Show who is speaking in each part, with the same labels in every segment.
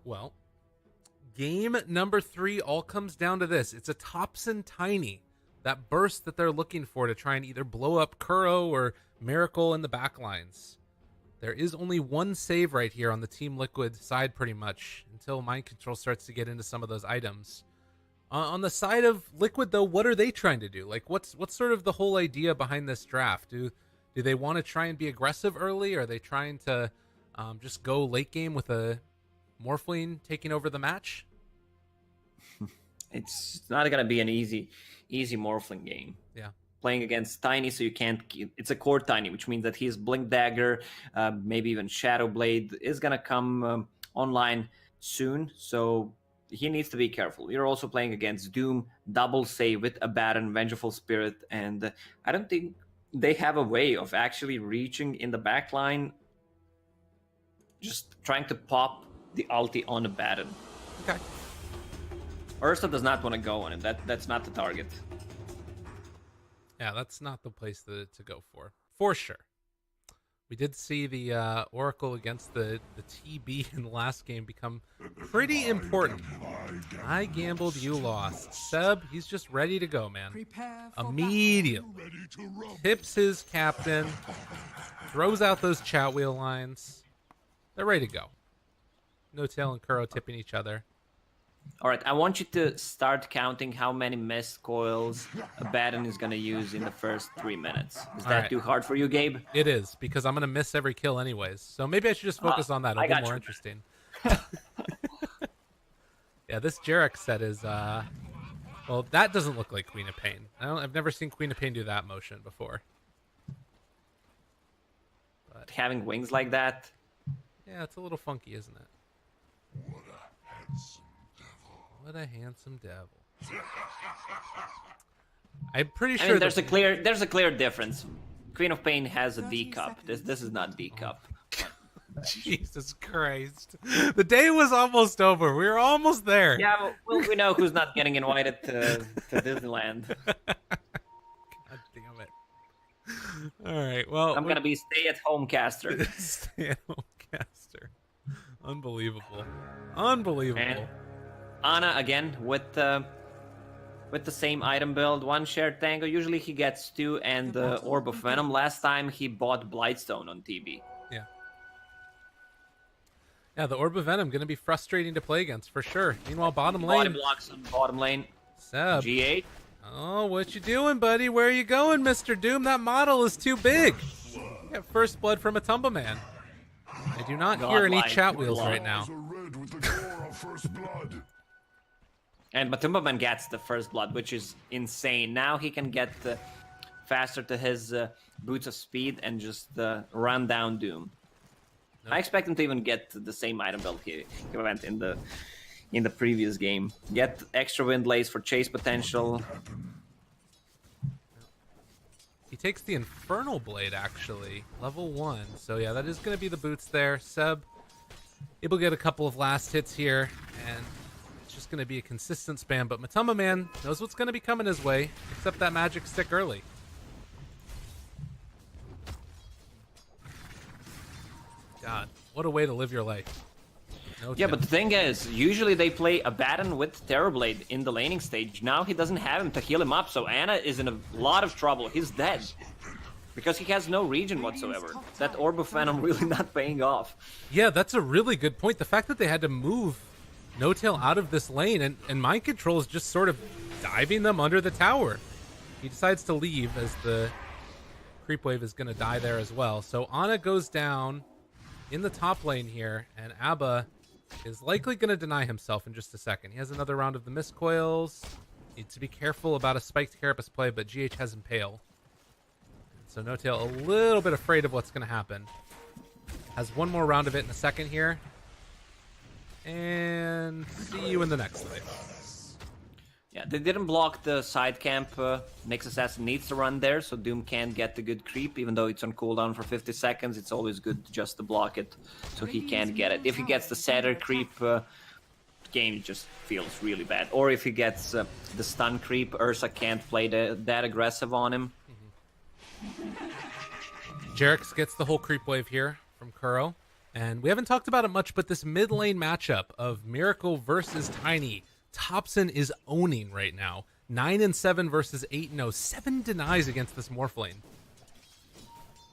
Speaker 1: Well, game number 3 all comes down to this. It's a Topson Tiny. That burst that they're looking for to try and either blow up Kuro or Miracle in the backlines. There is only one save right here on the Team Liquid side pretty much until Mind Control starts to get into some of those items. On the side of Liquid, though, what are they trying to do? Like, what's sort of the whole idea behind this draft? Do they want to try and be aggressive early? Or are they trying to just go late game with a Morphling taking over the match?
Speaker 2: It's not going to be an easy Morphling game.
Speaker 1: Yeah.
Speaker 2: Playing against Tiny, so you can't... It's a core Tiny, which means that his Blink Dagger, maybe even Shadow Blade, is going to come online soon, so he needs to be careful. You're also playing against Doom, double save with Abaddon, Vengeful Spirit, and I don't think they have a way of actually reaching in the backline, just trying to pop the ulti on Abaddon.
Speaker 1: Okay.
Speaker 2: Ursa does not want to go on it. That's not the target.
Speaker 1: Yeah, that's not the place to go for sure. We did see the Oracle against the TB in the last game become pretty important. I gambled, you lost. Seb, he's just ready to go, man. Immediately. Tips his captain. Throws out those chat wheel lines. They're ready to go. No-Tail and Kuro tipping each other.
Speaker 2: All right, I want you to start counting how many missed coils Abaddon is going to use in the first 3 minutes. Is that too hard for you, Gabe?
Speaker 1: It is, because I'm going to miss every kill anyways. So maybe I should just focus on that. It'll be more interesting. Yeah, this Jerax set is... well, that doesn't look like Queen of Pain. I've never seen Queen of Pain do that motion before.
Speaker 2: But having wings like that...
Speaker 1: Yeah, it's a little funky, isn't it? What a handsome devil. I'm pretty sure
Speaker 2: there's a clear difference. Queen of Pain has a D cup. This is not D cup.
Speaker 1: Jesus Christ. The day was almost over. We were almost there.
Speaker 2: Yeah, well, we know who's not getting invited to Disneyland.
Speaker 1: God damn it. All right, well...
Speaker 2: I'm going to be stay-at-home caster.
Speaker 1: Stay-at-home caster. Unbelievable. Unbelievable.
Speaker 2: And Ana again with the same item build, one shared tango. Usually he gets 2 and the Orb of Venom. Last time he bought Blightstone on TB.
Speaker 1: Yeah. Yeah, the Orb of Venom going to be frustrating to play against for sure. Meanwhile, bottom lane.
Speaker 2: Body blocks on bottom lane.
Speaker 1: Seb.
Speaker 2: G8.
Speaker 1: Oh, what you doing, buddy? Where are you going, Mr. Doom? That model is too big. You got first blood from a Tumble Man. I do not hear any chat wheels right now.
Speaker 2: And Matumbaman gets the first blood, which is insane. Now he can get faster to his Boots of Speed and just run down Doom. Nope. I expect him to even get the same item build he went in the previous game. Get extra wind lace for chase potential.
Speaker 1: He takes the Infernal Blade, actually. Level 1. So, yeah, that is going to be the boots there. Seb able to get a couple of last hits here. And it's just going to be a consistent spam. But Matuma Man knows what's going to be coming his way. Except that magic stick early. God, what a way to live your life.
Speaker 2: Yeah, but the thing is, usually they play Abaddon with Terrorblade in the laning stage. Now he doesn't have him to heal him up, so Ana is in a lot of trouble. He's dead. Because he has no regen whatsoever. That Orb of Venom really not paying off.
Speaker 1: Yeah, that's a really good point. The fact that they had to move No-Tail out of this lane, and Mind Control is just sort of diving them under the tower. He decides to leave as the creep wave is going to die there as well. So Ana goes down in the top lane here, and Abba is likely going to deny himself in just a second. He has another round of the Mistcoils. Needs to be careful about a spiked Carapace play, but GH has Impale. So No-Tail a little bit afraid of what's going to happen. Has one more round of it in a second here. And see you in the next fight.
Speaker 2: Yeah, they didn't block the side camp. Nyx Assassin needs to run there, so Doom can't get the good creep. Even though it's on cooldown for 50 seconds, it's always good just to block it, so he can't get it. If he gets the Setter creep, game just feels really bad. Or if he gets the stun creep, Ursa can't play that aggressive on him.
Speaker 1: Jerax gets the whole creep wave here from Kuro. And we haven't talked about it much, but this mid lane matchup of Miracle versus Tiny, Topson is owning right now. 9-7 versus 8-0. 7 denies against this Morph lane.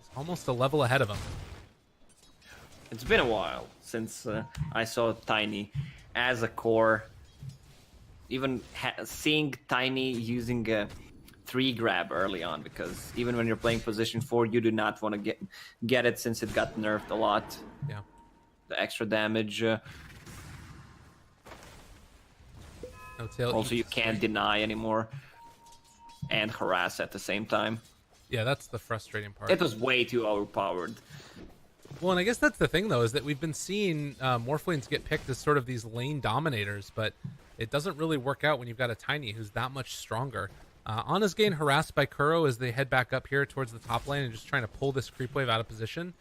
Speaker 1: It's almost a level ahead of him.
Speaker 2: It's been a while since I saw Tiny as a core. Even seeing Tiny using a 3 grab early on, because even when you're playing position 4, you do not want to get it since it got nerfed a lot.
Speaker 1: Yeah.
Speaker 2: The extra damage.
Speaker 1: No tail
Speaker 2: Also, you can't deny anymore and harass at the same time.
Speaker 1: Yeah, that's the frustrating part.
Speaker 2: It was way too overpowered.
Speaker 1: Well, and I guess that's the thing, though, is that we've been seeing Morph lanes get picked as sort of these lane dominators, but it doesn't really work out when you've got a Tiny who's that much stronger. Anna's getting harassed by Kuro as they head back up here towards the top lane and just trying to pull this creep wave out of position.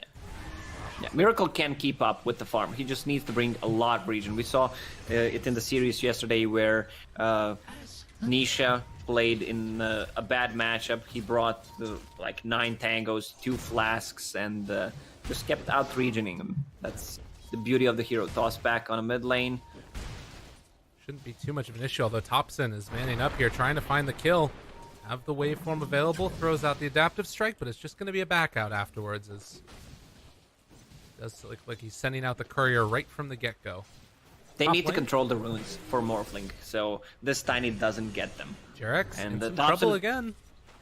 Speaker 2: Yeah, Miracle can keep up with the farm. He just needs to bring a lot of regen. We saw it in the series yesterday where Nisha played in a bad matchup. He brought like 9 tangos, 2 flasks, and just kept out regening him. That's the beauty of the hero. Toss back on a mid lane.
Speaker 1: Shouldn't be too much of an issue, although Topson is manning up here, trying to find the kill. Have the waveform available, throws out the adaptive strike, but it's just going to be a back out afterwards, as it does look like he's sending out the courier right from the get-go.
Speaker 2: They
Speaker 1: Top
Speaker 2: need to
Speaker 1: lane.
Speaker 2: control the runes for Morphling, so this Tiny doesn't get them.
Speaker 1: Jerax
Speaker 2: And
Speaker 1: in
Speaker 2: the
Speaker 1: some
Speaker 2: Topson-
Speaker 1: trouble again,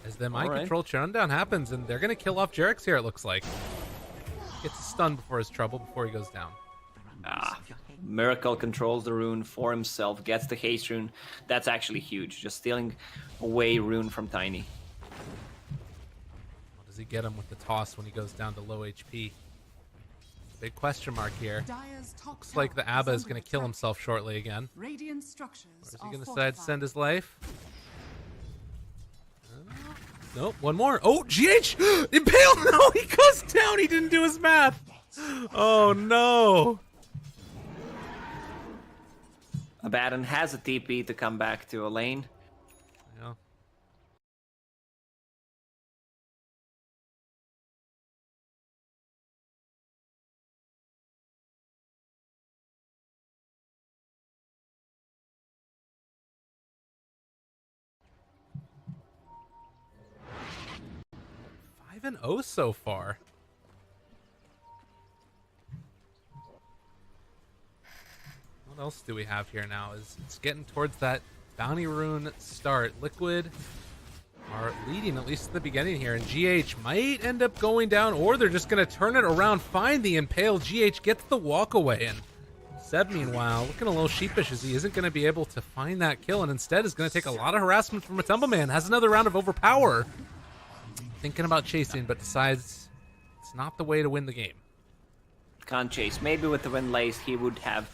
Speaker 1: as the mind
Speaker 2: Alright.
Speaker 1: control shutdown happens, and they're going to kill off Jerax here, it looks like. Gets a stun before his trouble, before he goes down.
Speaker 2: Miracle controls the rune for himself, gets the haste rune. That's actually huge, just stealing away rune from Tiny.
Speaker 1: How does he get him with the toss when he goes down to low HP? Big question mark here. Looks like the Abba is going to kill himself shortly again.
Speaker 3: Radiant structures
Speaker 1: Or is he going to decide to send his life? Nope, one more. Oh, GH! Impale! No, he goes down! He didn't do his math! Oh, no!
Speaker 2: Abaddon has a TP to come back to a lane.
Speaker 1: Yeah. Five and 0 so far. What else do we have here now? It's getting towards that bounty rune start. Liquid are leading, at least at the beginning here, and GH might end up going down, or they're just going to turn it around, find the impale. GH gets the walk away, and Seb, meanwhile, looking a little sheepish as he isn't going to be able to find that kill, and instead is going to take a lot of harassment from a Tumbleman. Has another round of overpower. Thinking about chasing, but decides it's not the way to win the game.
Speaker 2: Can't chase. Maybe with the Wind Lace he would have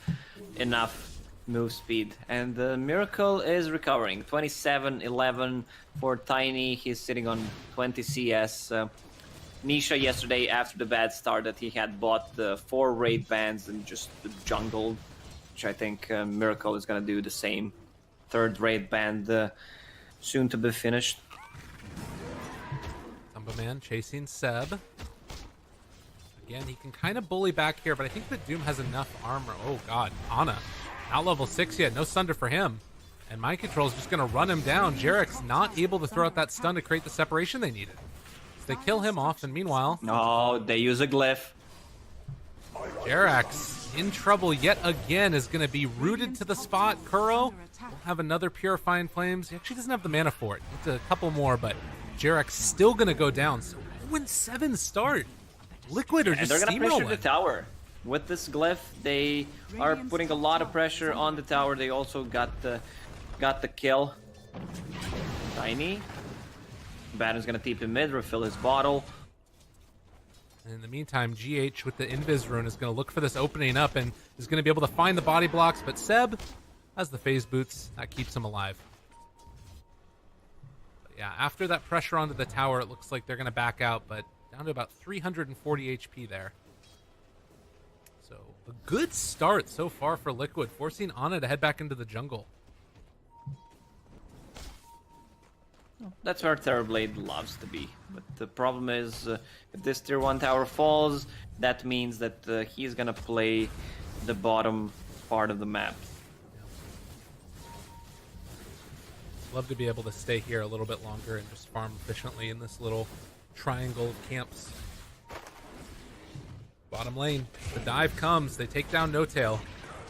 Speaker 2: enough move speed. And the Miracle is recovering. 27-11 for Tiny. He's sitting on 20 CS. Nisha yesterday, after the bad start, that he had bought the 4 raid bands and just jungled, which I think Miracle is going to do the same. 3rd raid band soon to be finished.
Speaker 1: Tumbleman chasing Seb. Again, he can kind of bully back here, but I think that Doom has enough armor. Oh, God. Ana. Not level 6 yet. No Sunder for him. And Mind Control is just going to run him down. Jerax not able to throw out that stun to create the separation they needed. So they kill him off, and meanwhile...
Speaker 2: No, they use a glyph.
Speaker 1: Jerax in trouble yet again, is going to be rooted to the spot. Kuro will have another Purifying Flames. He actually doesn't have the mana for it. It's a couple more, but Jerax still going to go down. So 0-7 start. Liquid are
Speaker 2: And
Speaker 1: just
Speaker 2: they're gonna pressure the
Speaker 1: steamrolling.
Speaker 2: tower. With this glyph, they are putting a lot of pressure on the tower. They also got the kill. Tiny. Baron's gonna TP mid, refill his bottle.
Speaker 1: And in the meantime, GH with the Invis rune is going to look for this opening up and is going to be able to find the body blocks, but Seb has the phase boots. That keeps him alive. But yeah, after that pressure onto the tower, it looks like they're going to back out, but down to about 340 HP there. So a good start so far for Liquid, forcing Ana to head back into the jungle.
Speaker 2: That's where Terrorblade loves to be. But the problem is, if this tier 1 tower falls, that means that he's gonna play the bottom part of the map.
Speaker 1: Love to be able to stay here a little bit longer and just farm efficiently in this little triangle of camps. Bottom lane, the dive comes. They take down No Tail.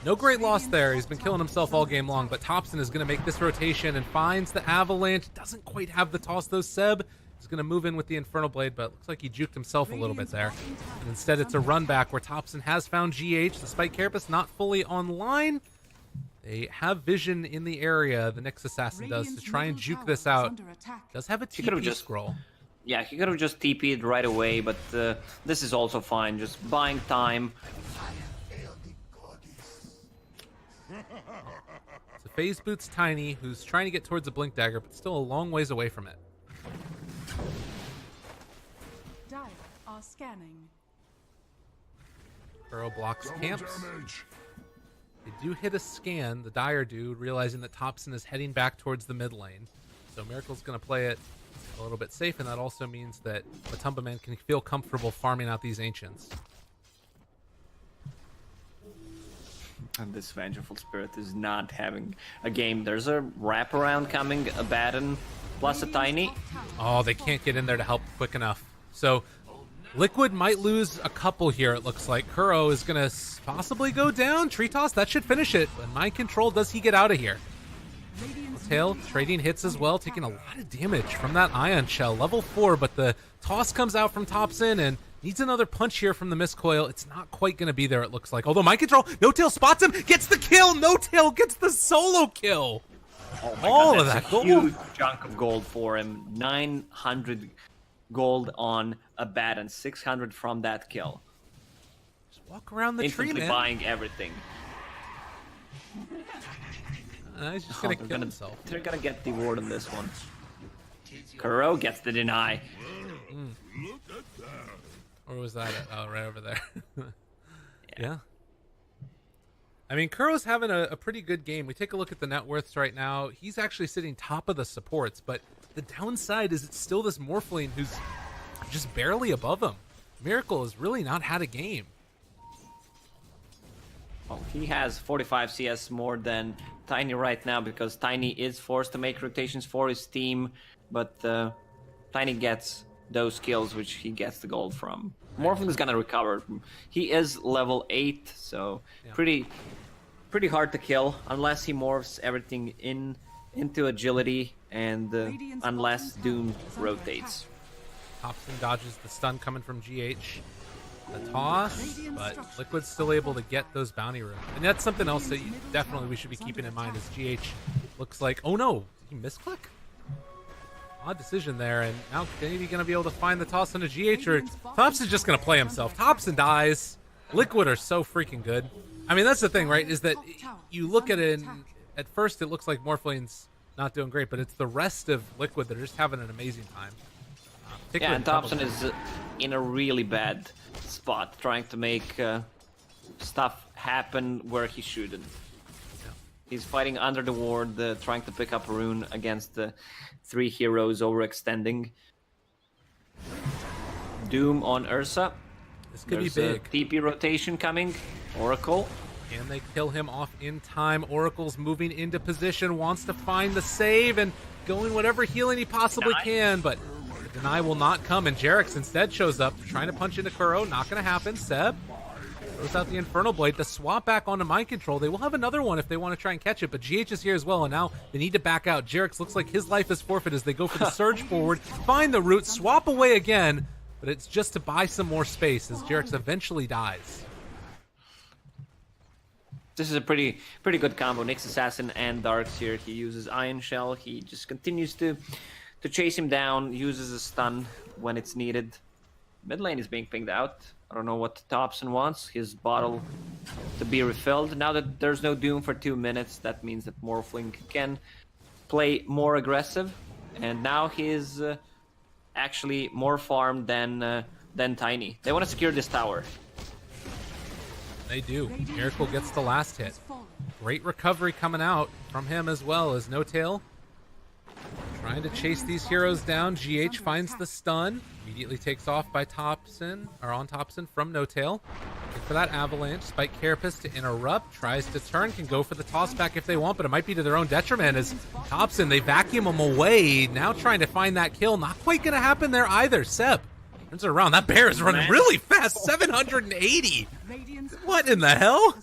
Speaker 1: No great loss there. He's been killing himself all game long, but Topson is going to make this rotation and finds the Avalanche. Doesn't quite have the toss, though. Seb is going to move in with the Infernal Blade, but looks like he juked himself a little bit there. And instead, it's a run back where Topson has found GH. Despite Carapace not fully online, they have vision in the area, the Nyx Assassin does, to try and juke this out. Does have a TP scroll.
Speaker 2: Yeah, he could have just TP'd right away, but this is also fine. Just buying time.
Speaker 1: So phase boots Tiny, who's trying to get towards the Blink Dagger, but still a long ways away from it.
Speaker 3: Dire are scanning.
Speaker 1: Kuro blocks camps. They do hit a scan, the Dire do, realizing that Topson is heading back towards the mid lane. So Miracle's going to play it a little bit safe, and that also means that Matumba Man can feel comfortable farming out these Ancients.
Speaker 2: And this Vengeful Spirit is not having a game. There's a wraparound coming, a Baton, plus a Tiny.
Speaker 1: Oh, they can't get in there to help quick enough. So Liquid might lose a couple here, it looks like. Kuro is going to possibly go down. Tree Toss, that should finish it. But Mind Control, does he get out of here? Tail trading hits as well, taking a lot of damage from that Ion Shell. Level 4, but the toss comes out from Topson and needs another punch here from the Mistcoil. It's not quite going to be there, it looks like. Although Mind Control, No Tail spots him, gets the kill. No Tail gets the solo kill.
Speaker 2: Oh
Speaker 1: All of that gold.
Speaker 2: Huge chunk of gold for him. 900 gold on a bat and 600 from that kill.
Speaker 1: Just walk around the tree, man.
Speaker 2: Buying everything.
Speaker 1: He's just going to kill himself.
Speaker 2: They're going to get the ward on this one. Kuro gets the deny.
Speaker 1: Or was that it? Oh, right over there. Yeah. I mean, Kuro's having a pretty good game. We take a look at the net worths right now. He's actually sitting top of the supports, but the downside is it's still this Morphling who's just barely above him. Miracle has really not had a game.
Speaker 2: Well, he has 45 CS more than Tiny right now because Tiny is forced to make rotations for his team, but Tiny gets those kills which he gets the gold from. Morphling is gonna recover. He is level 8, so yeah. pretty hard to kill unless he morphs everything into agility and unless Doom rotates.
Speaker 1: Topson dodges the stun coming from GH. The toss, but Liquid's still able to get those bounty runes. And that's something else that definitely we should be keeping in mind as GH looks like, oh no, did he misclick? Odd decision there, and now maybe going to be able to find the toss on a GH, or Topson's just going to play himself. Topson dies. Liquid are so freaking good. I mean, that's the thing, right, is that you look at it, and at first it looks like Morphling's not doing great, but it's the rest of Liquid that are just having an amazing time.
Speaker 2: Yeah, and Topson is in a really bad spot, trying to make stuff happen where he shouldn't. Yeah. He's fighting under the ward, trying to pick up a rune against the 3 heroes overextending. Doom on Ursa.
Speaker 1: This could be big.
Speaker 2: TP rotation coming. Oracle.
Speaker 1: Can they kill him off in time? Oracle's moving into position, wants to find the save and going whatever healing he possibly can, but the deny will not come, and Jerax instead shows up, trying to punch into Kuro. Not going to happen. Seb throws out the Infernal Blade. The swap back onto Mind Control. They will have another one if they want to try and catch it, but GH is here as well, and now they need to back out. Jerax looks like his life is forfeit as they go for the surge forward, find the root, swap away again, but it's just to buy some more space as Jerax eventually dies.
Speaker 2: This is a pretty good combo. Nyx Assassin and Darks here. He uses Ion Shell. He just continues to chase him down, uses a stun when it's needed. Mid lane is being pinged out. I don't know what Topson wants. His bottle to be refilled. Now that there's no Doom for 2 minutes, that means that Morphling can play more aggressive. And now he's actually more farmed than Tiny. They want to secure this tower.
Speaker 1: They do. Miracle gets the last hit. Great recovery coming out from him as well as No Tail Trying to chase these heroes down. GH finds the stun. Immediately takes off by Topson, or on Topson from No Tail. Looking for that avalanche. Spike Carapace to interrupt. Tries to turn. Can go for the toss back if they want, but it might be to their own detriment as Topson, they vacuum him away. Now trying to find that kill. Not quite going to happen there either. Seb turns it around. That bear is running really fast. 780. What in the hell?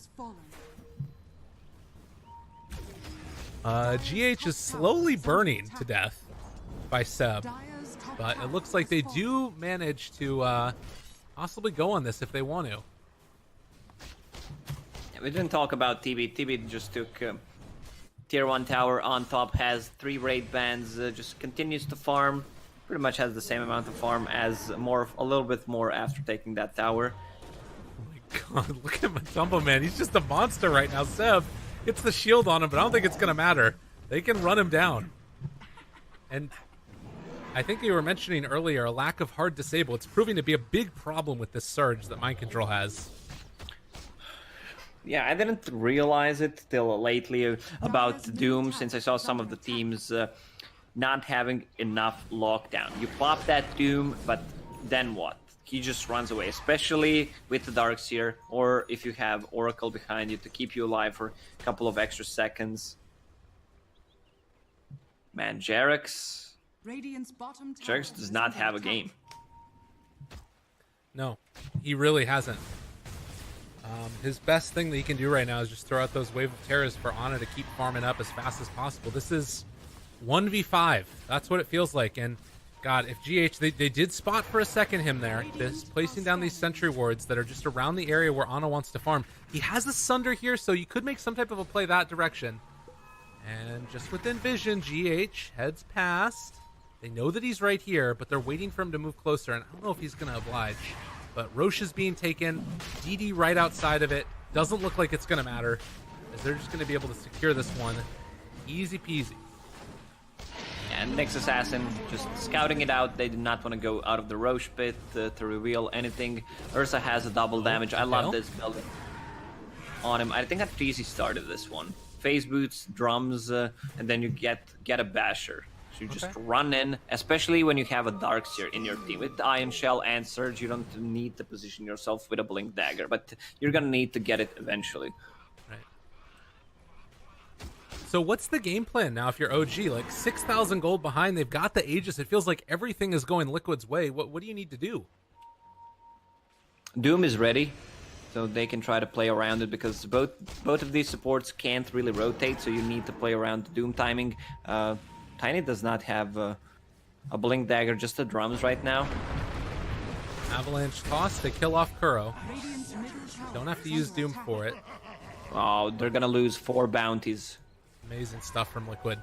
Speaker 1: GH is slowly burning to death by Seb, but it looks like they do manage to possibly go on this if they want to.
Speaker 2: Yeah, we didn't talk about TB. TB just took tier 1 tower on top, has 3 raid bans, just continues to farm. Pretty much has the same amount of farm as a little bit more after taking that tower.
Speaker 1: Oh my god, look at Matumbo, man. He's just a monster right now. Seb gets the shield on him, but I don't think it's going to matter. They can run him down. And I think you were mentioning earlier a lack of hard disable. It's proving to be a big problem with this surge that Mind Control has.
Speaker 2: Yeah, I didn't realize it till lately about Doom, since I saw some of the teams not having enough lockdown. You pop that Doom, but then what? He just runs away, especially with the Darkseer, or if you have Oracle behind you to keep you alive for a couple of extra seconds. Man, Jerax does not have a game.
Speaker 1: No, he really hasn't. His best thing that he can do right now is just throw out those Wave of Terrors for Ana to keep farming up as fast as possible. This is 1v5. That's what it feels like. And God, if GH, they did spot for a second him there. This placing down these sentry wards that are just around the area where Ana wants to farm. He has the Sunder here, so you could make some type of a play that direction. And just within vision, GH heads past. They know that he's right here, but they're waiting for him to move closer, and I don't know if he's going to oblige. But Roche is being taken. DD right outside of it. Doesn't look like it's going to matter, as they're just going to be able to secure this one. Easy peasy.
Speaker 2: And Nyx Assassin just scouting it out. They did not want to go out of the Roche pit to reveal anything. Ursa has a double damage. I love this build on him. I think that Treasy started this one. Phase boots, drums, and then you get a basher. So you just run in, especially when you have a Darkseer in your team. With Iron Shell and Surge, you don't need to position yourself with a Blink Dagger, but you're gonna need to get it eventually.
Speaker 1: Right. So what's the game plan now if you're OG? Like 6,000 gold behind, they've got the Aegis. It feels like everything is going Liquid's way. What do you need to do?
Speaker 2: Doom is ready, so they can try to play around it, because both of these supports can't really rotate, so you need to play around the Doom timing. Tiny does not have a Blink Dagger, just the drums right now.
Speaker 1: Avalanche toss, they kill off Kuro. Don't have to use Doom for it.
Speaker 2: Oh, they're gonna lose 4 bounties.
Speaker 1: Amazing stuff from Liquid.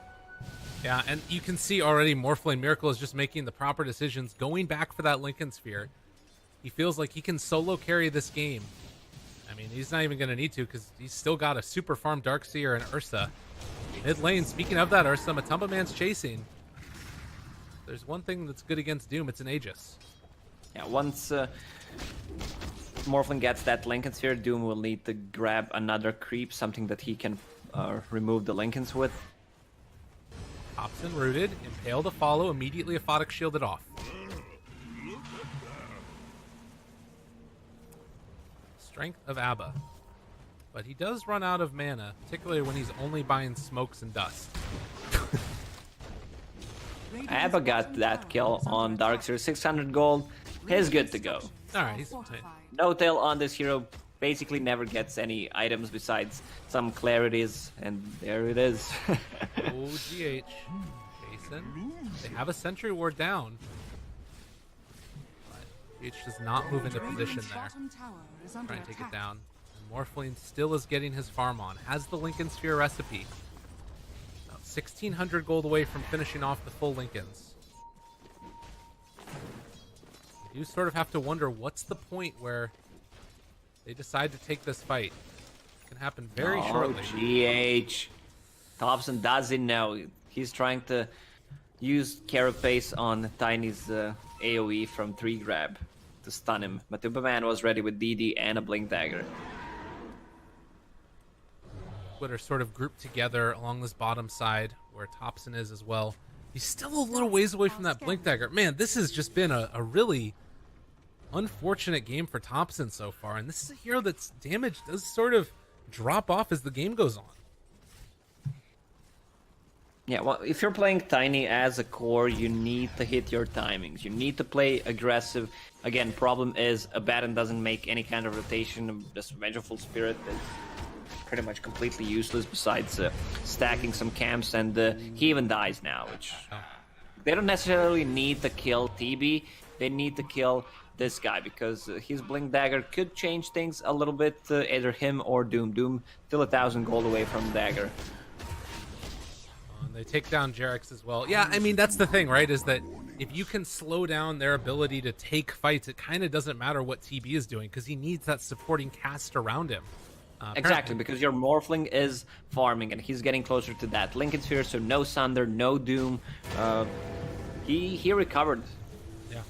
Speaker 1: Yeah, and you can see already Morphling Miracle is just making the proper decisions, going back for that Lincoln Sphere. He feels like he can solo carry this game. I mean, he's not even going to need to, because he's still got a super farm Darkseer and Ursa. Mid lane, speaking of that Ursa, Matumba Man's chasing. There's one thing that's good against Doom, it's an Aegis.
Speaker 2: Yeah, once Morphling gets that Lincoln Sphere, Doom will need to grab another creep, something that he can remove the Lincolns with.
Speaker 1: Topson rooted, Impale to follow, immediately Aphotic shielded off. Strength of Abba. But he does run out of mana, particularly when he's only buying smokes and dust.
Speaker 2: Abba got that kill on Darkseer, 600 gold. He's good to go.
Speaker 1: Alright, he's
Speaker 2: No Tail on this hero basically never gets any items besides some clarities, and there it is.
Speaker 1: OGH. Jason. They have a sentry ward down. But GH does not move into position there. Try and take it down. And Morphling still is getting his farm on. Has the Lincoln Sphere recipe. About 1,600 gold away from finishing off the full Lincolns. You sort of have to wonder what's the point where they decide to take this fight. It can happen very shortly.
Speaker 2: GH. Topson doesn't know. He's trying to use Carapace on Tiny's AoE from 3 grab to stun him. But Uberman was ready with DD and a Blink Dagger.
Speaker 1: What are sort of grouped together along this bottom side where Topson is as well. He's still a little ways away from that Blink Dagger. Man, this has just been a really unfortunate game for Topson so far. And this is a hero that's damage does sort of drop off as the game goes on.
Speaker 2: Yeah, well, if you're playing Tiny as a core, you need to hit your timings. You need to play aggressive. Again, problem is Abaddon doesn't make any kind of rotation. This Vengeful Spirit is pretty much completely useless besides stacking some camps, and he even dies now, which they don't necessarily need to kill TB. They need to kill this guy because his Blink Dagger could change things a little bit, either him or Doom. Doom still 1,000 gold away from Dagger.
Speaker 1: They take down Jerax as well. Yeah, I mean, that's the thing, right? Is that if you can slow down their ability to take fights, it kind of doesn't matter what TB is doing because he needs that supporting cast around him.
Speaker 2: Exactly, because your Morphling is farming and he's getting closer to that Lincoln Sphere, so no Sunder, no Doom. He recovered.
Speaker 1: Yeah.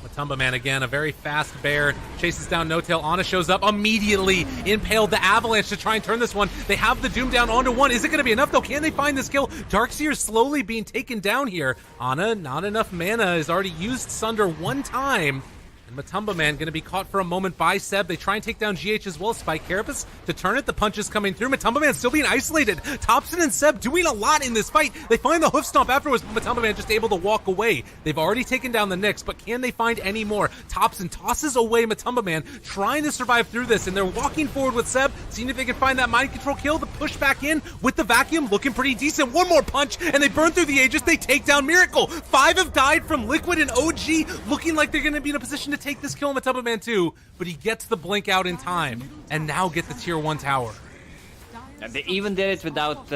Speaker 1: Matumba Man again, a very fast bear, chases down No Tail. Ana shows up, immediately impaled the Avalanche to try and turn this one. They have the Doom down onto one. Is it going to be enough though? Can they find this kill? Darkseer slowly being taken down here. Ana, not enough mana, has already used Sunder one time. And Matumba Man going to be caught for a moment by Seb. They try and take down GH as well. Spike Carapace to turn it. The punches coming through. Matumba Man still being isolated. Topson and Seb doing a lot in this fight. They find the hoof stomp afterwards, but Matumba Man just able to walk away. They've already taken down the Nyx, but can they find any more? Topson tosses away Matumba Man, trying to survive through this, and they're walking forward with Seb, seeing if they can find that mind control kill. The push back in with the vacuum looking pretty decent. One more punch, and they burn through the Aegis. They take down Miracle. 5 have died from Liquid and OG, looking like they're going to be in a position to take this kill on Matumba Man too, but he gets the blink out in time and now get the tier 1 tower.
Speaker 2: And they even did it without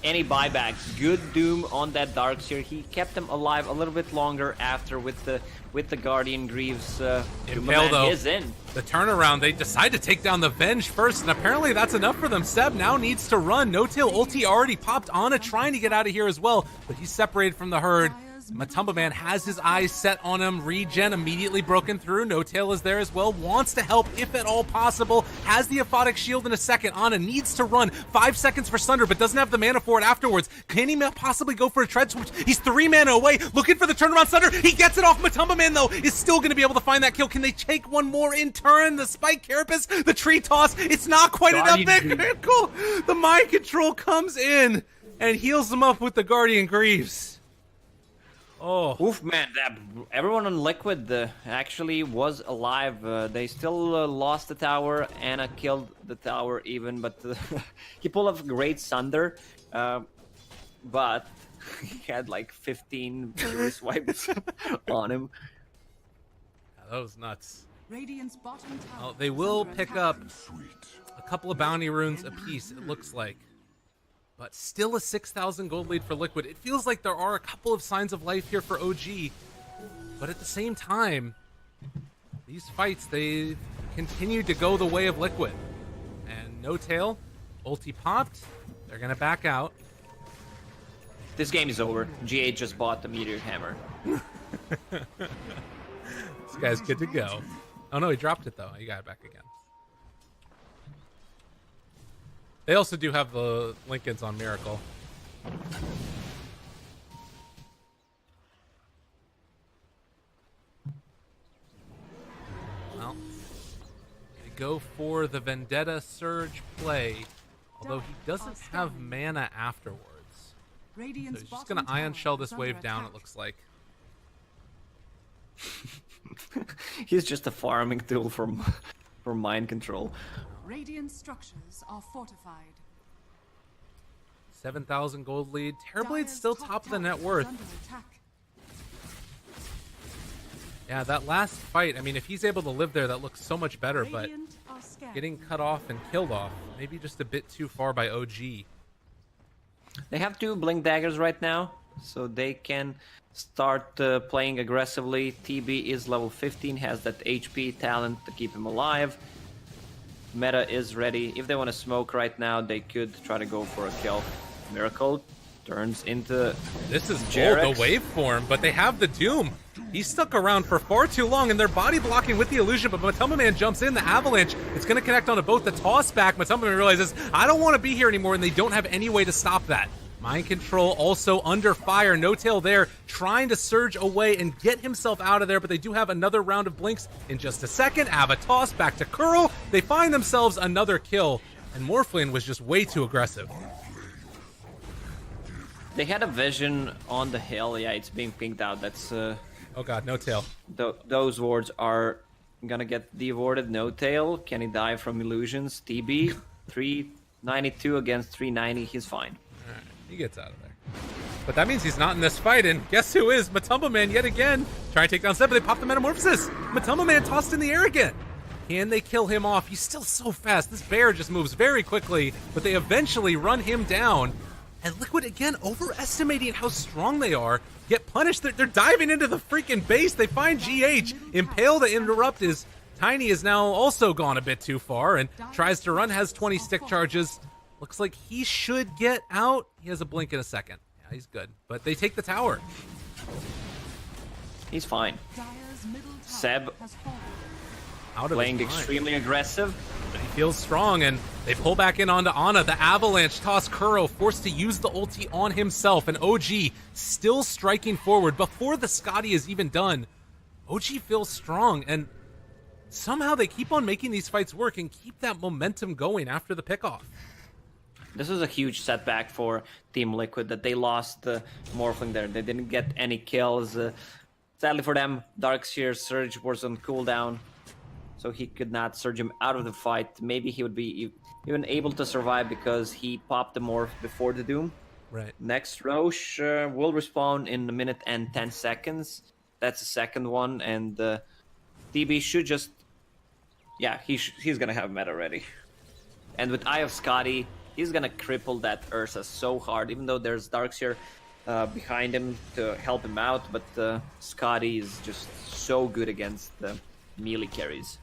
Speaker 2: any buybacks. Good Doom on that Darkseer. He kept them alive a little bit longer after with the Guardian Greaves.
Speaker 1: Impale though,
Speaker 2: is in.
Speaker 1: The turnaround, they decide to take down the Venge first, and apparently that's enough for them. Seb now needs to run. No Tail ulti already popped. Ana trying to get out of here as well, but he's separated from the herd. Matumba Man has his eyes set on him. Regen immediately broken through. No Tail is there as well. Wants to help if at all possible. Has the Aphotic Shield in a second. Ana needs to run. 5 seconds for Sunder, but doesn't have the mana for it afterwards. Can he possibly go for a tread switch? He's 3 mana away. Looking for the turnaround Sunder. He gets it off. Matumba Man, though, is still going to be able to find that kill. Can they take one more in turn? The Spike Carapace, the tree toss. It's not quite enough. Miracle. The mind control comes in and heals them up with the Guardian Greaves. Oh.
Speaker 2: Oof, man, everyone on Liquid actually was alive. They still lost the tower. Ana killed the tower even, but he pulled off a great Sunder. But he had like 15 swipes on him.
Speaker 1: That was nuts.
Speaker 3: Radiant's bottom tower
Speaker 1: Well, they will pick up a couple of bounty runes apiece, it looks like. But still a 6,000 gold lead for Liquid. It feels like there are a couple of signs of life here for OG. But at the same time, these fights, they continue to go the way of Liquid. And No Tail, ulti popped. They're going to back out.
Speaker 2: This game is over. GA just bought the Meteor Hammer.
Speaker 1: This guy's good to go. Oh no, he dropped it though. He got it back again. They also do have the Lincolns on Miracle. Well, they go for the Vendetta Surge play, although he doesn't have mana afterwards. So he's just going to Ion Shell this wave down, it looks like.
Speaker 2: He's just a farming tool for mind control.
Speaker 3: Radiant structures are fortified.
Speaker 1: 7,000 gold lead. Terrorblade's still top of the net worth. Yeah, that last fight, I mean, if he's able to live there, that looks so much better, but getting cut off and killed off, maybe just a bit too far by OG.
Speaker 2: They have 2 Blink Daggers right now, so they can start playing aggressively. TB is level 15, has that HP talent to keep him alive. Meta is ready. If they want to smoke right now, they could try to go for a kill. Miracle turns into
Speaker 1: This is
Speaker 2: Jerax.
Speaker 1: the waveform, but they have the Doom. He stuck around for far too long, and they're body blocking with the illusion, but Matumba Man jumps in, the Avalanche. It's going to connect onto both. The toss back, Matumba Man realizes, I don't want to be here anymore, and they don't have any way to stop that. Mind Control also under fire. No Tail there, trying to surge away and get himself out of there, but they do have another round of blinks in just a second. Avatos back to Kuro. They find themselves another kill, and Morphling was just way too aggressive.
Speaker 2: They had a vision on the hill. Yeah, it's being pinged out. That's
Speaker 1: oh god, No Tail.
Speaker 2: Those wards are gonna get de-warded. No Tail. Can he die from illusions? TB 392 against 390. He's fine.
Speaker 1: All right, he gets out of there. But that means he's not in this fight, and guess who is? Matumba Man yet again. Trying to take down Seb, but they pop the Metamorphosis. Matumba Man tossed in the air again. Can they kill him off? He's still so fast. This bear just moves very quickly, but they eventually run him down. And Liquid, again, overestimating how strong they are, get punished. They're diving into the freaking base. They find GH. Impale to interrupt is Tiny is now also gone a bit too far and tries to run, has 20 stick charges. Looks like he should get out. He has a blink in a second. Yeah, he's good. But they take the tower.
Speaker 2: He's fine. Seb
Speaker 1: Out of
Speaker 2: playing
Speaker 1: his mind.
Speaker 2: extremely aggressive.
Speaker 1: He feels strong, and they pull back in onto Ana. The Avalanche toss Kuro, forced to use the ulti on himself, and OG still striking forward before the Scotty is even done. OG feels strong, and somehow they keep on making these fights work and keep that momentum going after the pickoff.
Speaker 2: This is a huge setback for Team Liquid that they lost Morphling there. They didn't get any kills. Sadly for them, Darkseer's Surge was on cooldown, so he could not surge him out of the fight. Maybe he would be even able to survive because he popped the Morph before the Doom.
Speaker 1: Right.
Speaker 2: Next, Roche will respawn in a minute and 10 seconds. That's the second one, and DB should just... Yeah, he's gonna have meta ready. And with Eye of Scotty, he's gonna cripple that Ursa so hard, even though there's Darkseer behind him to help him out, but Scotty is just so good against the melee carries.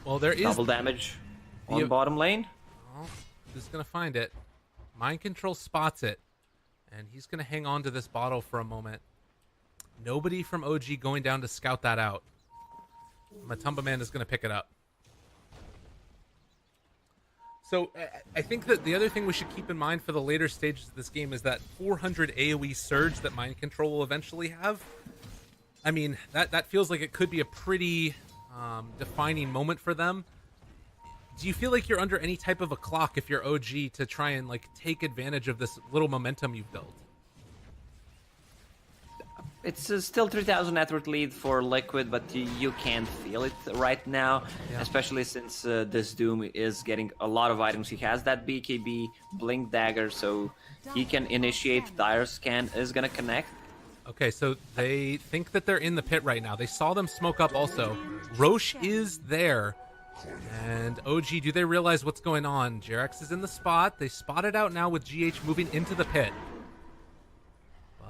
Speaker 1: Well, there is
Speaker 2: double damage on bottom lane.
Speaker 1: Well, who's gonna find it? Mind Control spots it, and he's gonna hang on to this bottle for a moment. Nobody from OG going down to scout that out. Matumba Man is gonna pick it up. So I think that the other thing we should keep in mind for the later stages of this game is that 400 AoE surge that Mind Control will eventually have. I mean, that feels like it could be a pretty defining moment for them. Do you feel like you're under any type of a clock if you're OG to try and like take advantage of this little momentum you've built?
Speaker 2: It's still 3,000 net worth lead for Liquid, but you can't feel it right now, especially since this Doom is getting a lot of items. He has that BKB, Blink Dagger, so he can initiate. Dire Scan is going to connect.
Speaker 1: Okay, so they think that they're in the pit right now. They saw them smoke up also. Roche is there. And OG, do they realize what's going on? Jerax is in the spot. They spot it out now with GH moving into the pit.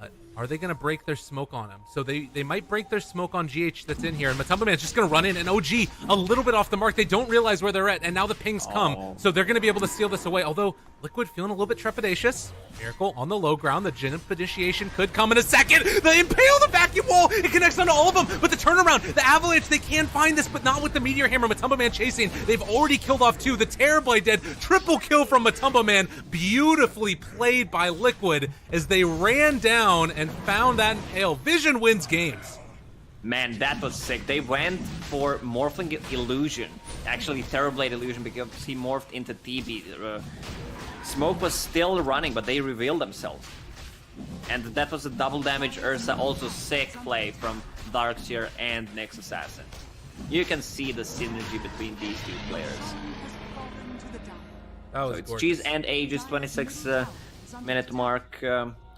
Speaker 1: But are they going to break their smoke on him? So they might break their smoke on GH that's in here. And Matumba Man's just going to run in. And OG, a little bit off the mark. They don't realize where they're at. And now the pings come. So they're going to be able to steal this away. Although Liquid feeling a little bit trepidatious. Miracle on the low ground. The Jin initiation could come in a second. The Impale, the vacuum wall. It connects onto all of them. But the turnaround, the Avalanche, they can find this, but not with the Meteor Hammer. Matumba Man chasing. They've already killed off two. The Terrorblade dead. Triple kill from Matumba Man. Beautifully played by Liquid as they ran down and found that Impale. Vision wins games.
Speaker 2: Man, that was sick. They went for Morphling Illusion. Actually, Terrorblade Illusion, because he morphed into TB. Smoke was still running, but they revealed themselves. And that was a double damage Ursa. Also sick play from Darkseer and Nyx Assassin. You can see the synergy between these two players.
Speaker 1: That was
Speaker 2: so it's
Speaker 1: gorgeous.
Speaker 2: Cheese and Aegis, 26 minute mark.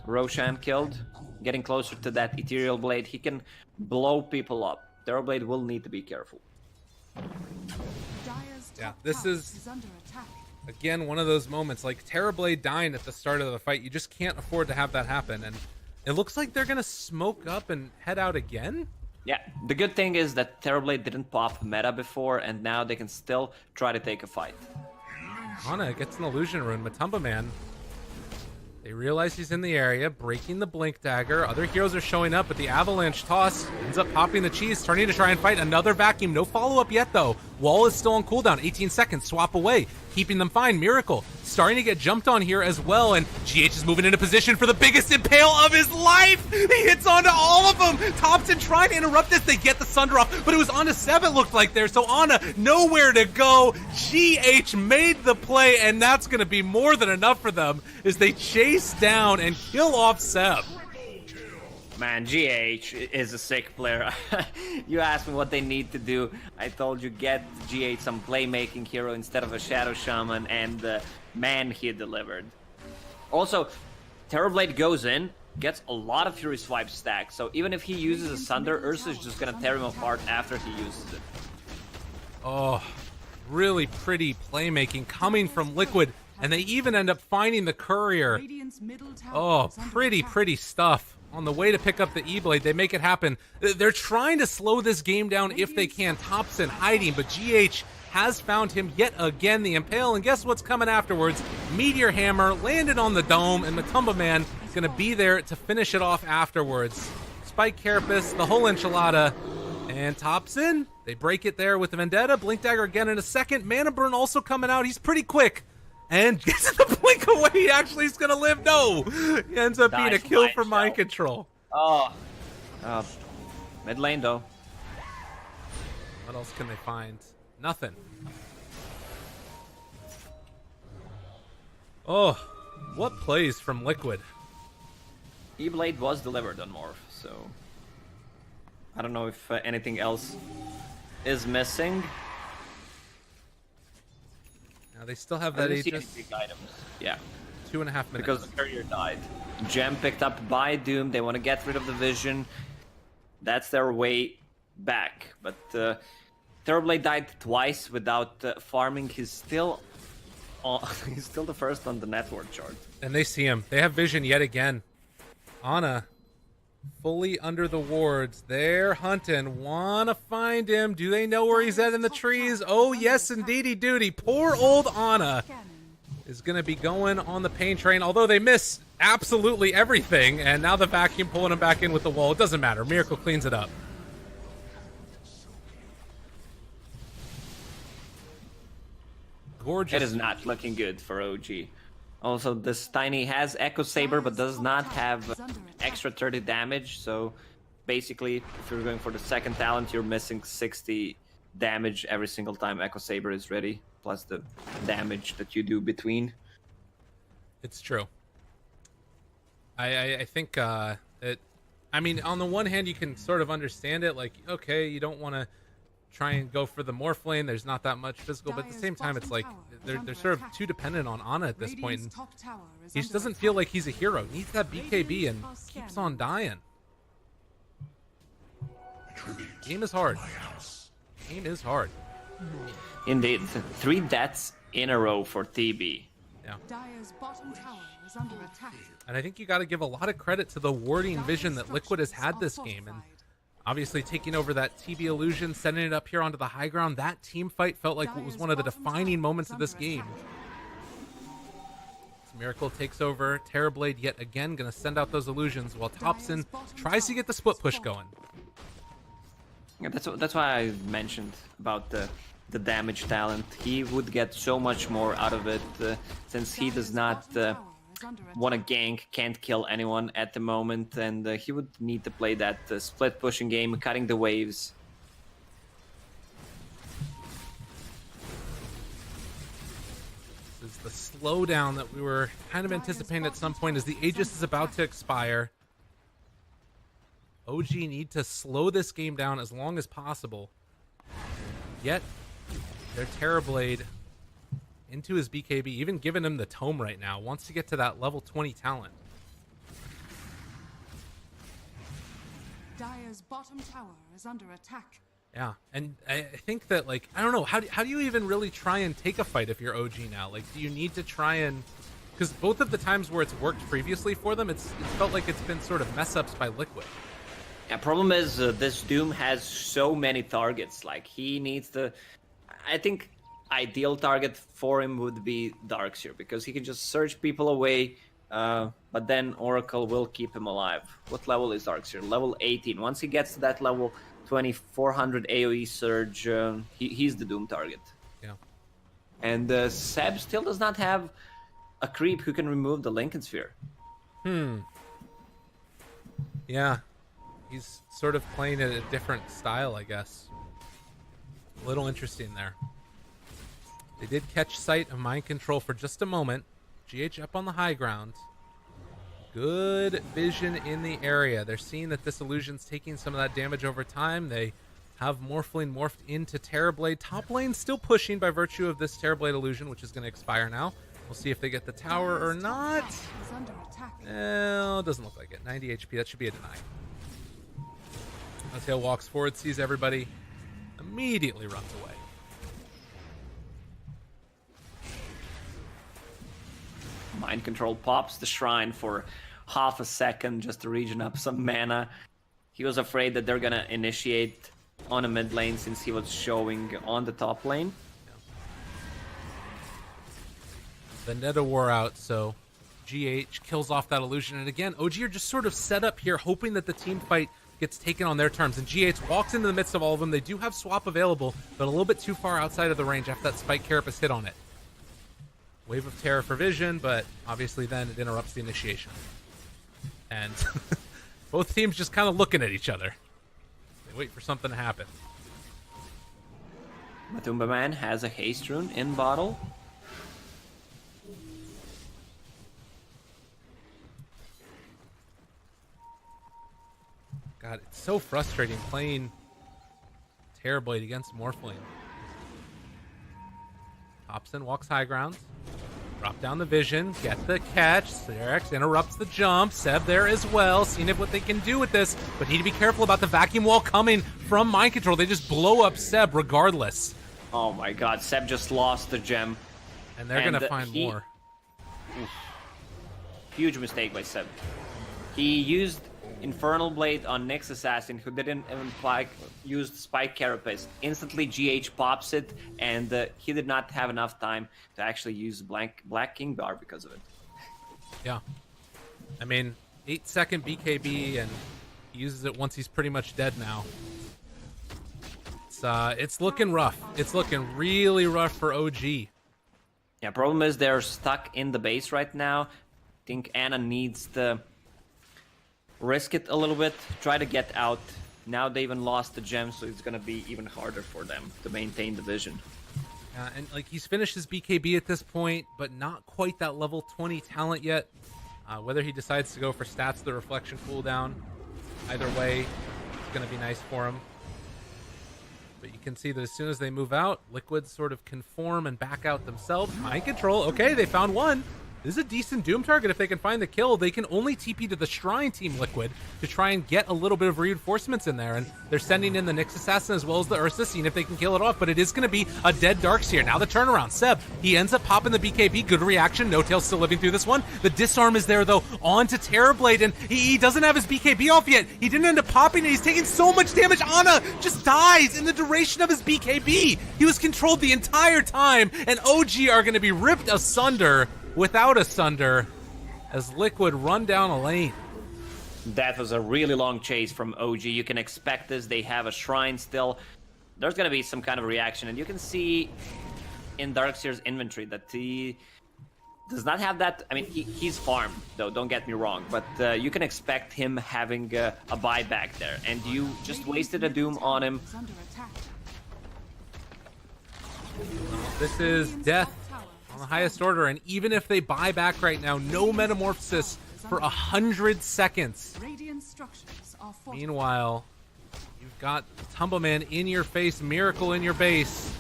Speaker 2: Roshan killed. Getting closer to that Ethereal Blade. He can blow people up. Terrorblade will need to be careful.
Speaker 1: Yeah, this is, again, one of those moments. Like, Terrorblade dying at the start of the fight, you just can't afford to have that happen. And it looks like they're going to smoke up and head out again?
Speaker 2: Yeah, the good thing is that Terrorblade didn't pop meta before, and now they can still try to take a fight.
Speaker 1: Ana gets an illusion rune. Matumba Man, they realize he's in the area, breaking the Blink Dagger. Other heroes are showing up, but the Avalanche toss ends up popping the cheese, turning to try and fight another vacuum. No follow-up yet, though. Wall is still on cooldown. 18 seconds. Swap away. Keeping them fine. Miracle starting to get jumped on here as well. And GH is moving into position for the biggest impale of his life. He hits onto all of them. Topson trying to interrupt this. They get the Sunder off, but it was onto Seb, it looked like there. So Ana, nowhere to go. GH made the play, and that's going to be more than enough for them as they chase down and kill off Seb.
Speaker 2: Man, GH is a sick player. You asked me what they need to do. I told you get GH some playmaking hero instead of a Shadow Shaman, and man, he delivered. Also, Terrorblade goes in, gets a lot of Fury Swipe stack, so even if he uses a Sunder, Ursa is just gonna tear him apart after he uses it.
Speaker 1: Oh, really pretty playmaking coming from Liquid, and they even end up finding the courier. Oh, pretty stuff. On the way to pick up the E-Blade, they make it happen. They're trying to slow this game down if they can. Topson hiding, but GH has found him yet again, the Impale, and guess what's coming afterwards? Meteor Hammer landed on the dome, and Matumba Man is going to be there to finish it off afterwards. Spike Carapace, the whole enchilada, and Topson, they break it there with the Vendetta. Blink Dagger again in a second. Mana Burn also coming out. He's pretty quick. And gets the blink away. He actually is going to live. No. He ends up being a kill for Mind Control.
Speaker 2: Oh. Mid lane, though.
Speaker 1: What else can they find? Nothing. Oh, what plays from Liquid.
Speaker 2: E-Blade was delivered on Morph, so I don't know if anything else is missing.
Speaker 1: Now they still have that Aegis.
Speaker 2: Big items. Yeah.
Speaker 1: 2.5 minutes.
Speaker 2: Because the courier died. Gem picked up by Doom. They want to get rid of the vision. That's their way back. But Terrorblade died twice without farming. He's still the first on the network chart.
Speaker 1: And they see him. They have vision yet again. Ana fully under the wards. They're hunting. Wanna find him. Do they know where he's at in the trees? Oh, yes, indeedy duty. Poor old Ana is going to be going on the pain train, although they miss absolutely everything. And now the vacuum pulling him back in with the wall. It doesn't matter. Miracle cleans it up. Gorgeous.
Speaker 2: It is not looking good for OG. Also, this Tiny has Echo Saber, but does not have extra 30 damage. So basically, if you're going for the second talent, you're missing 60 damage every single time Echo Saber is ready, plus the damage that you do between.
Speaker 1: It's true. I think it. I mean, on the one hand, you can sort of understand it. Like, okay, you don't want to try and go for the Morph lane. There's not that much physical, but at the same time, it's like they're sort of too dependent on Ana at this point. And he just doesn't feel like he's a hero. He needs that BKB and keeps on dying. Game is hard. Game is hard.
Speaker 2: Indeed, 3 deaths in a row for TB.
Speaker 1: Yeah.
Speaker 3: Dire's bottom tower is under attack.
Speaker 1: And I think you got to give a lot of credit to the warding vision that Liquid has had this game. And obviously taking over that TB illusion, sending it up here onto the high ground, that team fight felt like it was one of the defining moments of this game. Miracle takes over. Terrorblade yet again going to send out those illusions while Topson tries to get the split push going.
Speaker 2: Yeah, that's why I mentioned about the damage talent. He would get so much more out of it since he does not want to gank, can't kill anyone at the moment, and he would need to play that split pushing game, cutting the waves.
Speaker 1: This is the slowdown that we were kind of anticipating at some point as the Aegis is about to expire. OG need to slow this game down as long as possible. Yet, their Terrorblade into his BKB, even giving him the tome right now, wants to get to that level 20 talent.
Speaker 3: Dire's bottom tower is under attack.
Speaker 1: Yeah, and I think that, like, I don't know, how do you even really try and take a fight if you're OG now? Like, do you need to try and... Because both of the times where it's worked previously for them, it's felt like it's been sort of mess-ups by Liquid.
Speaker 2: Yeah, problem is this Doom has so many targets. Like, he needs to... I think ideal target for him would be Darkseer, because he can just search people away, but then Oracle will keep him alive. What level is Darkseer? Level 18. Once he gets to that level, 2400 AoE surge. He's the Doom target.
Speaker 1: Yeah.
Speaker 2: And Seb still does not have a creep who can remove the Lincoln Sphere.
Speaker 1: Yeah. He's sort of playing at a different style, I guess. A little interesting there. They did catch sight of mind control for just a moment. GH up on the high ground. Good vision in the area. They're seeing that this illusion's taking some of that damage over time. They have Morphling morphed into Terrorblade. Top lane still pushing by virtue of this Terrorblade illusion, which is going to expire now. We'll see if they get the tower or not.
Speaker 3: Is under attack.
Speaker 1: Well, it doesn't look like it. 90 HP, that should be a deny. Tail walks forward, sees everybody, immediately runs away.
Speaker 2: Mind control pops the shrine for half a second just to regen up some mana. He was afraid that they're gonna initiate on a mid lane since he was showing on the top lane.
Speaker 1: Vendetta wore out, so GH kills off that illusion. And again, OG are just sort of set up here, hoping that the team fight gets taken on their terms. And GH walks into the midst of all of them. They do have swap available, but a little bit too far outside of the range after that Spike Carapace hit on it. Wave of Terror for vision, but obviously then it interrupts the initiation. And both teams just kind of looking at each other. They wait for something to happen.
Speaker 2: Matumba Man has a haste rune in bottle.
Speaker 1: God, it's so frustrating playing Terrorblade against Morphling. Topson walks high ground. Drop down the vision. Get the catch. Jerax interrupts the jump. Seb there as well. Seeing what they can do with this. But need to be careful about the vacuum wall coming from mind control. They just blow up Seb regardless.
Speaker 2: Oh my god, Seb just lost the gem.
Speaker 1: And they're going to find more.
Speaker 2: Huge mistake by Seb. He used Infernal Blade on Nyx Assassin, who didn't even use Spike Carapace. Instantly GH pops it, and he did not have enough time to actually use Black King Bar because of it.
Speaker 1: Yeah. I mean, 8-second BKB, and he uses it once he's pretty much dead now. It's looking rough. It's looking really rough for OG.
Speaker 2: Yeah, problem is they're stuck in the base right now. I think Anna needs to risk it a little bit, try to get out. Now they even lost the gem, so it's gonna be even harder for them to maintain the vision.
Speaker 1: And like he's finished his BKB at this point, but not quite that level 20 talent yet. Whether he decides to go for stats, the reflection cooldown, either way, it's gonna be nice for him. But you can see that as soon as they move out, Liquids sort of conform and back out themselves. Mind control. Okay, they found one. This is a decent Doom target if they can find the kill. They can only TP to the Shrine, Team Liquid, to try and get a little bit of reinforcements in there. And they're sending in the Nyx Assassin as well as the Ursa, seeing if they can kill it off. But it is going to be a dead Darkseer. Now the turnaround. Seb, he ends up popping the BKB. Good reaction. No Tail still living through this one. The disarm is there, though, on to Terrorblade. And he doesn't have his BKB off yet. He didn't end up popping it. He's taking so much damage. Ana just dies in the duration of his BKB. He was controlled the entire time. And OG are going to be ripped asunder without a sunder as Liquid run down a lane.
Speaker 2: That was a really long chase from OG. You can expect this. They have a shrine still. There's going to be some kind of reaction, and you can see in Darkseer's inventory that he does not have that. I mean, he's farmed, though, don't get me wrong, but you can expect him having a buyback there, and you just wasted a Doom on him.
Speaker 3: Is under attack.
Speaker 1: This is death on the highest order, and even if they buy back right now, no metamorphosis for 100 seconds.
Speaker 3: Radiant structures are fortified.
Speaker 1: Meanwhile, you've got Tumbleman in your face, Miracle in your base.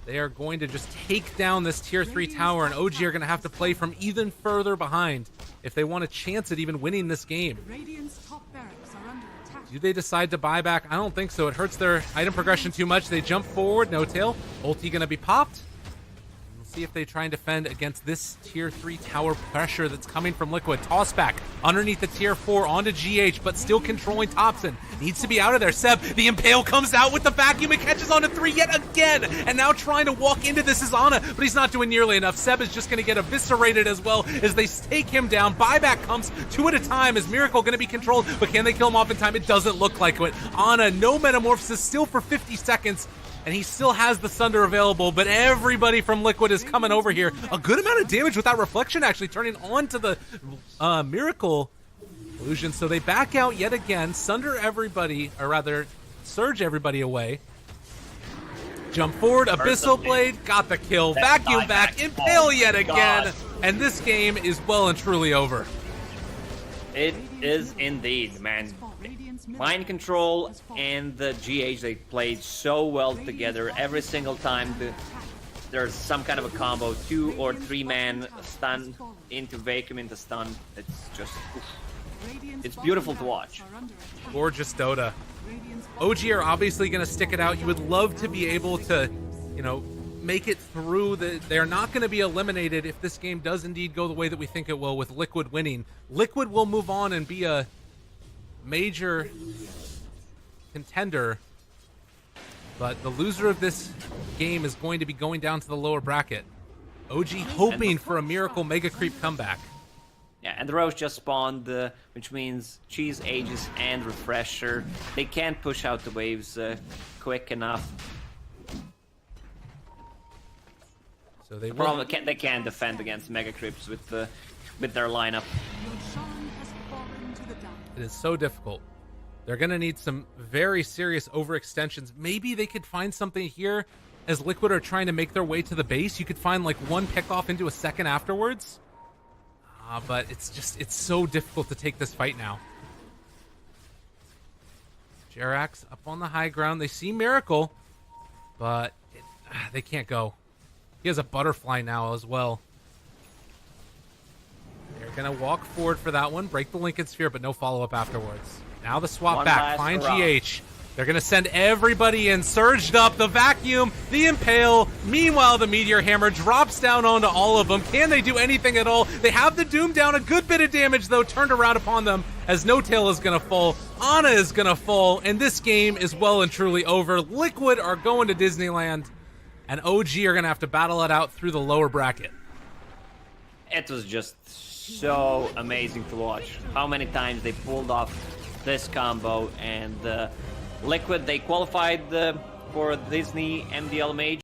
Speaker 1: They are going to just take down this tier 3 tower, and OG are going to have to play from even further behind if they want a chance at even winning this game.
Speaker 3: Radiant's top barracks are under attack.
Speaker 1: Do they decide to buy back? I don't think so. It hurts their item progression too much. They jump forward, no tail. Ulti going to be popped. See if they try and defend against this tier 3 tower pressure that's coming from Liquid. Toss back underneath the tier 4 onto GH, but still controlling Topson. Needs to be out of there. Seb, the Impale comes out with the vacuum and catches onto 3 yet again. And now trying to walk into this is Ana, but he's not doing nearly enough. Seb is just going to get eviscerated as well as they take him down. Buyback comes 2 at a time. Is Miracle going to be controlled, but can they kill him off in time? It doesn't look like it. Ana, no metamorphosis, still for 50 seconds. And he still has the Sunder available, but everybody from Liquid is coming over here. A good amount of damage without reflection actually turning onto the Miracle illusion. So they back out yet again, Sunder everybody, or rather, Surge everybody away. Jump forward, Abyssal Blade, got the kill. Vacuum back, Impale yet again. And this game is well and truly over.
Speaker 2: It is indeed, man. Mind Control and the GH, they played so well together. Every single time there's some kind of a combo, 2 or 3 man stun into vacuum into stun. It's just, it's beautiful to watch.
Speaker 1: Gorgeous Dota. OG are obviously going to stick it out. You would love to be able to, you know, make it through. They're not going to be eliminated if this game does indeed go the way that we think it will, with Liquid winning. Liquid will move on and be a major contender, but the loser of this game is going to be going down to the lower bracket. OG hoping for a Miracle Mega Creep comeback.
Speaker 2: Yeah, and the Rose just spawned, which means Cheese, Aegis, and Refresher. They can't push out the waves quick enough.
Speaker 1: So they
Speaker 2: can't defend against Mega Creeps with their lineup.
Speaker 1: It is so difficult. They're going to need some very serious overextensions. Maybe they could find something here as Liquid are trying to make their way to the base. You could find like one pickoff into a second afterwards. But it's so difficult to take this fight now. Jerax up on the high ground. They see Miracle, but they can't go. He has a butterfly now as well. They're going to walk forward for that one, break the Lincoln Sphere, but no follow-up afterwards. Now the swap back, find GH. They're going to send everybody in, surged up, the vacuum, the Impale. Meanwhile, the Meteor Hammer drops down onto all of them. Can they do anything at all? They have the Doom down, a good bit of damage, though, turned around upon them as No Tail is going to fall. Ana is going to fall, and this game is well and truly over. Liquid are going to Disneyland, and OG are going to have to battle it out through the lower bracket.
Speaker 2: It was just so amazing to watch. How many times they pulled off this combo, and Liquid, they qualified for Disney MDL Major.